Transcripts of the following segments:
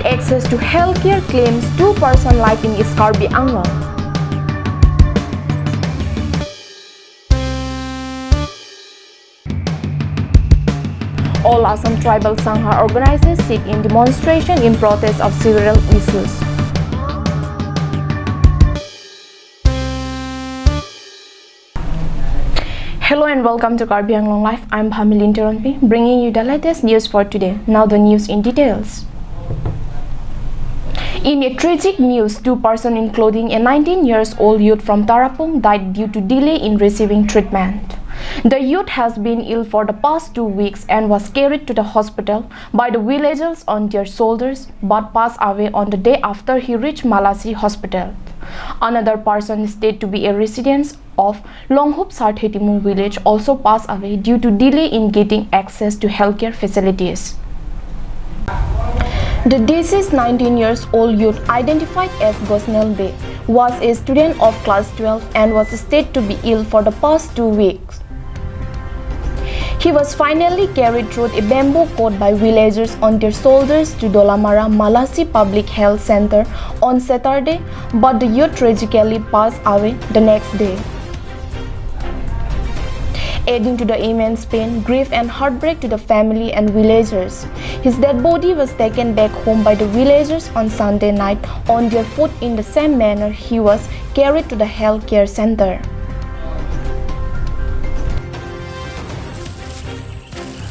access to healthcare claims 2% life in Karbi Anglong. All Assam tribal Sangha organizers sit in demonstration in protest of several issues. Hello and welcome to Karbi Anglong Live. I'm Bhamilin Teronpi, bringing you the latest news for today. Now the news in details. In a tragic news, 2 persons including a 19-year-old youth from Tarapung died due to delay in receiving treatment. The youth has been ill for the past 2 weeks and was carried to the hospital by the villagers on their shoulders but passed away on the day after he reached Malasi Hospital. Another person is said to be a resident of Longhup Sarthetimung village also passed away due to delay in getting access to healthcare facilities. The deceased 19-year-old youth identified as Gosnell Bay was a student of class 12 and was said to be ill for the past 2 weeks. He was finally carried through a bamboo cord by villagers on their shoulders to Dolamara Malasi Public Health Center on Saturday, but the youth tragically passed away the next day. Adding to the immense pain, grief and heartbreak to the family and villagers, his dead body was taken back home by the villagers on Sunday night on their foot in the same manner he was carried to the health care center.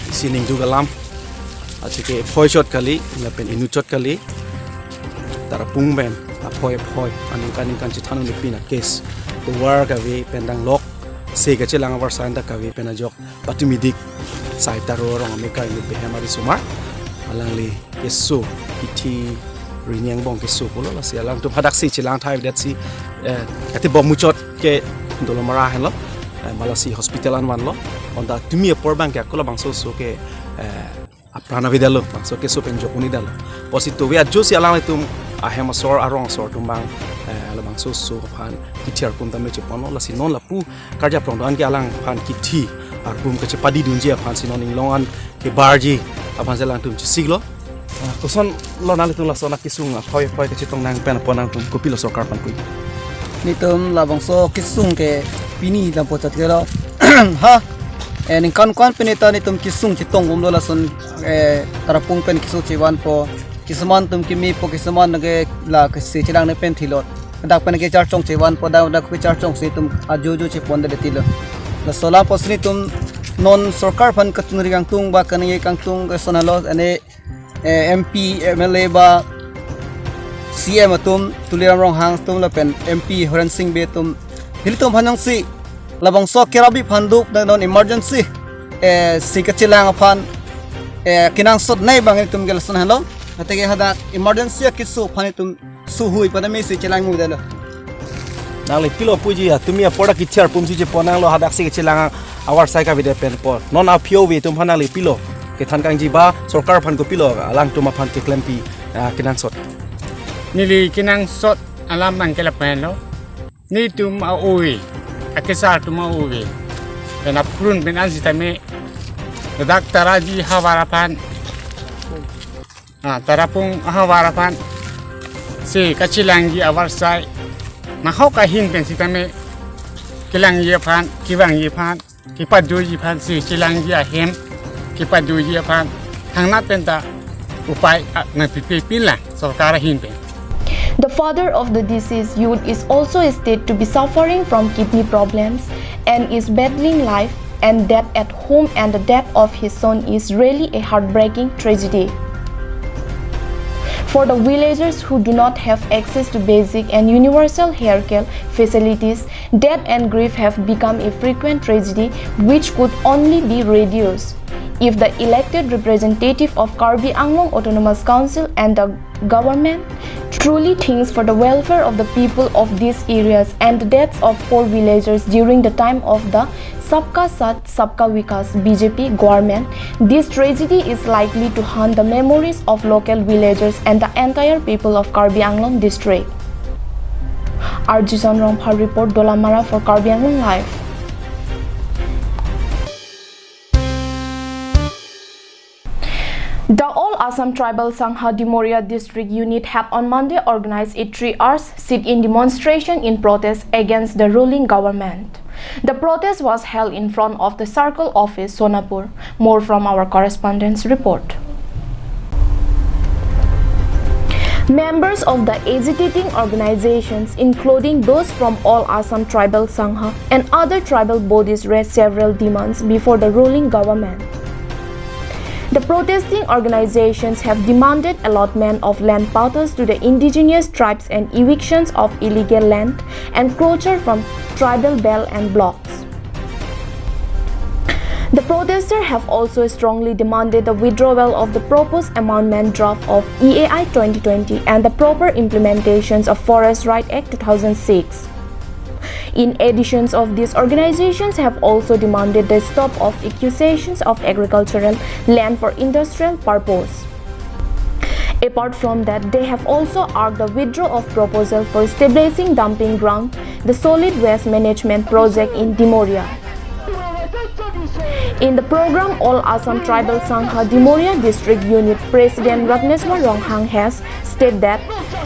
Sining juga lam, asyik poi shot kali, lepen inu shot kali, tarapung ben, poi, anu kan citanu lepina case, the war kavi pendang lock, sega celang awar sanda kavi penajok, patumidik, sai taro orang Amerika ini behemari sumar, alangli kesu, iti rinyang bong kesu pula lah sialang tu hadak si celang thai dat si, kati bom mucot ke dolo marahan lo. Malasi hospitalan wan lo onda tumi porbang ke kola bangso so ke aprana vidalo bangso ke so penjo unidalo posito we ajo si alang tum ahem sor arong sor tumbang la bangso so phan kitiar kum tamme chepono la sinon la pu karja prongdan ke alang phan kiti arbum ke chepadi dunji phan sinon inglongan ke barji aphan selang tum siglo koson lo nali tu la sona kisung phoi ke chitong nang pen ponang tum kopilo sokar pan kui nitum la bangso kisung ke pini dan pocat kelo ha en kan peneta ni tum kisung chitong bom dola son tarapung pen kisu chiwan po kisman tum kimi po kisman nage la kisi chilang ne pen thilot dak pen ke char chong chiwan po da dak char chong se tum ajojo chi pon de tilo la sola posni tum non sarkar phan katung rigang tung ba kanye kang tung sonalo ane MP MLA ba CM tum tuliram rong hang tum la pen MP Horan Singh be tum Hiltum hanang si labang so kirabi panduk dan non emergency si kacilang pan kinang sot nai bang itum gelasan halo atege hada emergency kisu panitum suhui pada me si cilang mu dalo nali pilo puji ya tumia poda kichar pumsi je ponang lo hadak si kacilang awar sai ka vide pen po non a POV tum hanali pilo ke than kang jiba sarkar phan ko pilo alang tuma phan ke klempi kinang sot nili kinang sot alam bang kelapen lo ni tum aui akesar tum aui dan aprun ben anzitame dak taraji hawarapan tarapung hawarapan si kacilangi awarsai mahau kahin ben sitame kilangi pan kiwangi pan kipaduji pan si kilangi ahem kipaduji pan hangna penta upai na pipipila sarkar hin ben. The father of the deceased youth is also stated to be suffering from kidney problems and is battling life and death at home, and the death of his son is really a heartbreaking tragedy. For the villagers who do not have access to basic and universal healthcare facilities, death and grief have become a frequent tragedy which could only be reduced if the elected representative of Karbi Anglong Autonomous Council and the government truly thinks for the welfare of the people of these areas and the deaths of poor villagers during the time of the Sabka Saath Sabka Vikas BJP government. This tragedy is likely to haunt the memories of local villagers and the entire people of Karbi Anglong district. Arjusan Romphar report, Dolamara for Karbi Anglong Live. The All Assam Tribal Sangha Dimoria District Unit have on Monday organized a 3-hour sit-in demonstration in protest against the ruling government. The protest was held in front of the Circle Office, Sonapur. More from our correspondent's report. Members of the agitating organizations, including those from All Assam Tribal Sangha and other tribal bodies, raised several demands before the ruling government. The protesting organizations have demanded allotment of land parcels to the indigenous tribes and evictions of illegal land and closure from tribal bell and blocks. The protesters have also strongly demanded the withdrawal of the proposed amendment draft of EAI 2020 and the proper implementations of Forest Rights Act 2006. In addition of these organizations have also demanded the stop of acquisitions of agricultural land for industrial purpose. Apart from that, they have also argued the withdrawal of proposal for establishing dumping ground, the solid waste management project in Dimoria. In the program, All Assam Tribal Sangha Dimoria District Unit President Ratneswar Ronghang has stated that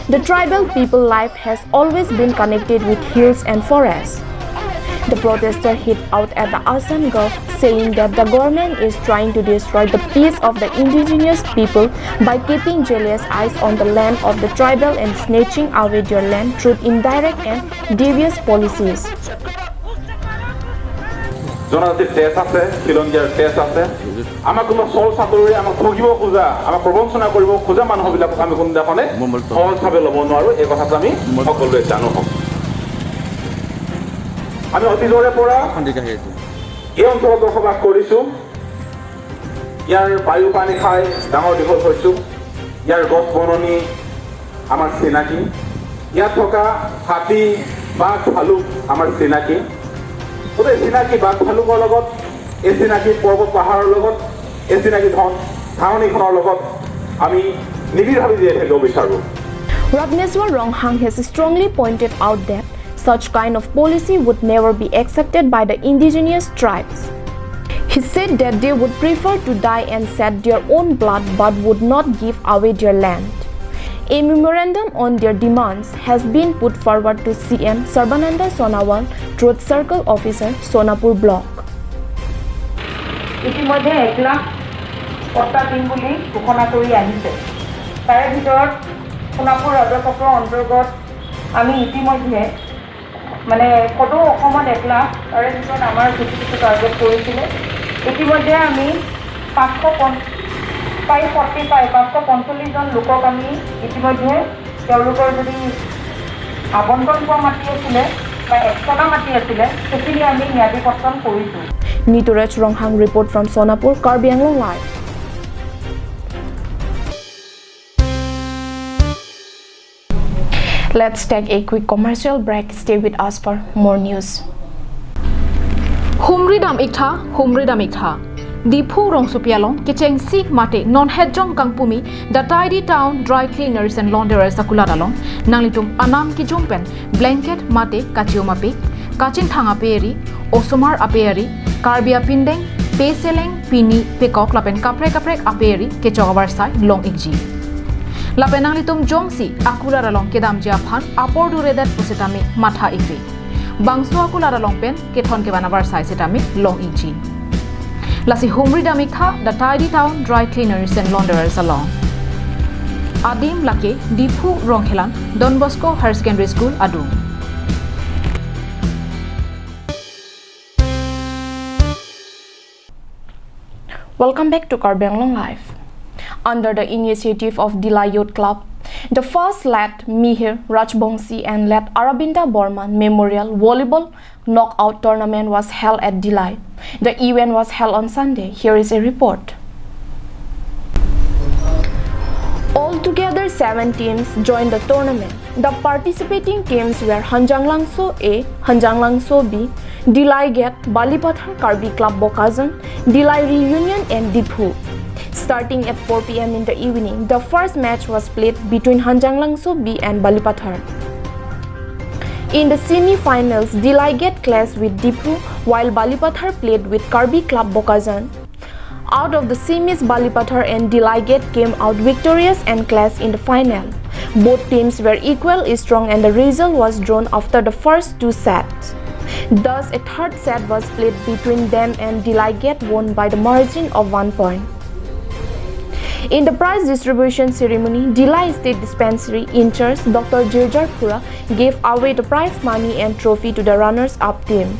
the tribal people life has always been connected with hills and forests. The protester hit out at the Assam Gulf, saying that the government is trying to destroy the peace of the indigenous people by keeping jealous eyes on the land of the tribal and snatching away their land through indirect and devious policies. জনজাতির দেশ আছে, খিলঞ্জীয়াৰ দেশ আছে। আমাক কোনো চল চাকৰি আমাক ঠগিব খোজা, আমাক প্ৰবঞ্চনা কৰিব খোজা মানুহবিলাকক আমি কোনোদিনাখনে সহজভাৱে ল'ব নোৱাৰোঁ। এই কথাটো আমি সকলোৱে জানো। আমি অতীজৰে পৰা এই অঞ্চলত বসবাস কৰিছোঁ। ইয়াৰ বায়ু পানী খাই ডাঙৰ দীঘল হৈছোঁ। ইয়াৰ গছ বননি আমাৰ চিনাকি। ইয়াত থকা হাতী বাঘ ভালুক আমাৰ চিনাকি। গোটেই চিনাকি বাঘ ভালুকৰ লগত এই চিনাকি পৰ্বত পাহাৰৰ লগত এই চিনাকি ধাৰণিখনৰ লগত আমি নিবিড়ভাৱে জীয়াই থাকিব বিচাৰোঁ। Ratneswar Ronghang has strongly pointed out that such kind of policy would never be accepted by the indigenous tribes. He said that they would prefer to die and shed their own blood but would not give away their land. A memorandum on their demands has been put forward to CM Sarbananda Sonawal, Truth Circle Officer, Sonapur Block. ইতিমধ্যে 1 লাখ পট্টা দিম বুলি ঘোষণা কৰি আহিছে। তাৰে ভিতৰত সোণাপুৰ ৰাজপক্ষৰ অন্তৰ্গত আমি ইতিমধ্যে মানে সদৌ অসমত 1 লাখ তাৰে ভিতৰত আমাৰ কিছু কিছু টাৰ্গেট কৰিছিলে। ইতিমধ্যে আমি 545 জন লোকক আমি ইতিমধ্যে তেওঁলোকৰ যদি আবণ্টন পোৱা মাটি আছিলে বা একচনা মাটি আছিলে সেইখিনি আমি ন্যায়াধিকৰণ কৰিছোঁ। Nituraj Ronghang report from Sonapur, Karbi Anglong Live. Let's take a quick commercial break. Stay with us for more news. Humridam ikha. Dipu Rongsupialong, Kicheng Sik Mate, Non Hedjong Kangpumi, The Tidy Town, Dry Cleaners and Launderers Sakuladalong, Nanglitum Anam Kijumpen, Blanket Mate, Kachiumapi, Kachin Thanga Peri, Osomar Aperi, Karbia Pindeng, Peseleng, Pini, Pekok, Lapen Kaprek Aperi, Kechogavar Sai, Long Igji. Lapenanglitum Jongsi, Akularalong Kedam Japhan, Apordu Redat Pusitami, Matha Igri. Bangso Akularalong Pen, Keton Kevanavar Sai Sitami, Long Igji. Lasi Humridam ikha, The Tidy Town, Dry Cleaners and Launderers along. Adim Lake, Dipu Ronghelan, Don Bosco Higher Secondary School, Adu. Welcome back to Karbi Anglong Live. Under the initiative of Dilai Youth Club, the first led Mihir Rajbongsi and led Arabinda Borman Memorial Volleyball Knockout Tournament was held at Dilai. The event was held on Sunday. Here is a report. Altogether, 7 teams joined the tournament. The participating teams were Hanjanglangso A, Hanjanglangso B, Dilai Get, Balipathar Karbi Club Bokazan, Dilai Reunion and Diphu. Starting at 4 p.m. in the evening, the first match was played between Hanjanglangso B and Balipathar. In the semi-finals, Dilai Get clashed with Diphu while Balipathar played with Karbi Club Bokazan. Out of the semis, Balipathar and Delighted came out victorious and clashed in the final. Both teams were equally strong and the result was drawn after the first two sets. Thus, a third set was played between them and Delighted won by the margin of 1 point. In the prize distribution ceremony, Delhi State Dispensary in charge Dr. Jirjar Pura gave away the prize money and trophy to the runners-up team.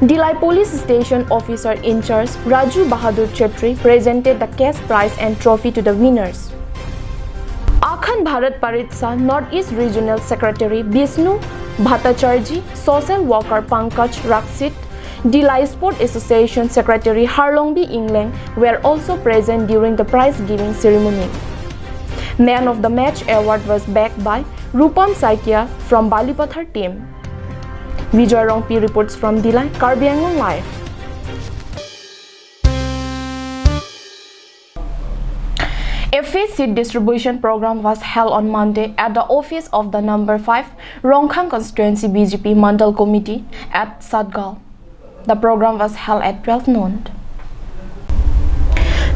Delhi Police Station Officer in charge Raju Bahadur Chetri presented the cash prize and trophy to the winners. Akhand Bharat Paritsa Northeast Regional Secretary Vishnu Bhattacharjee, Social Worker Pankaj Raksit, Delhi Sport Association Secretary Harlongbi Inglang were also present during the prize-giving ceremony. Man of the Match award was backed by Rupam Saikia from Balipathar team. Vijay Rongpi reports from Delhi, Karbi Anglong Live. A fish seed distribution program was held on Monday at the office of the No. 5 Rongkhang Constituency BJP Mandal Committee at Satgal. The program was held at 12 noon.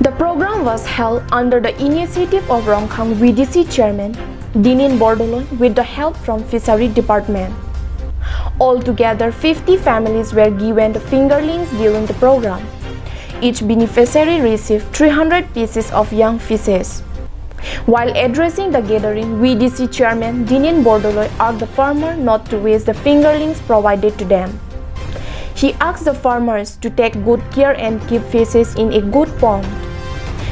The program was held under the initiative of Rongkhang VDC Chairman Dinin Bordoloi with the help from Fishery Department. Altogether, 50 families were given the fingerlings during the program. Each beneficiary received 300 pieces of young fishes. While addressing the gathering, VDC Chairman Dinin Bordoloi asked the farmer not to waste the fingerlings provided to them. He asked the farmers to take good care and keep fishes in a good pond.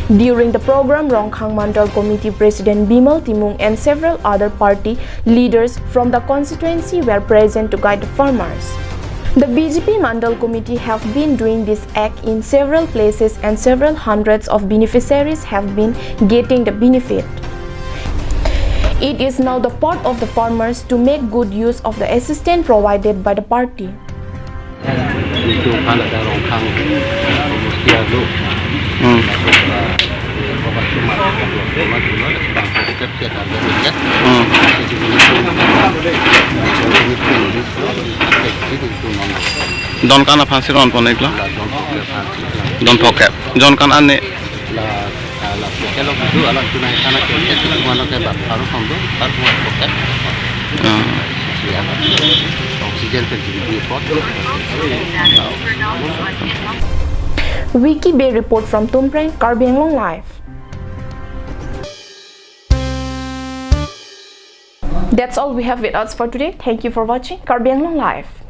During the program, Rongkhang Mandal Committee President Bimal Timung and several other party leaders from the constituency were present to guide the farmers. The BJP Mandal Committee have been doing this act in several places and several hundreds of beneficiaries have been getting the benefit. It is now the part of the farmers to make good use of the assistance provided by the party. Don kana phansi ron pon ekla don thoke jon kan ane Wiki Bay report from Tumpreng, Karbi Anglong Live. That's all we have with us for today. Thank you for watching Karbi Anglong Live.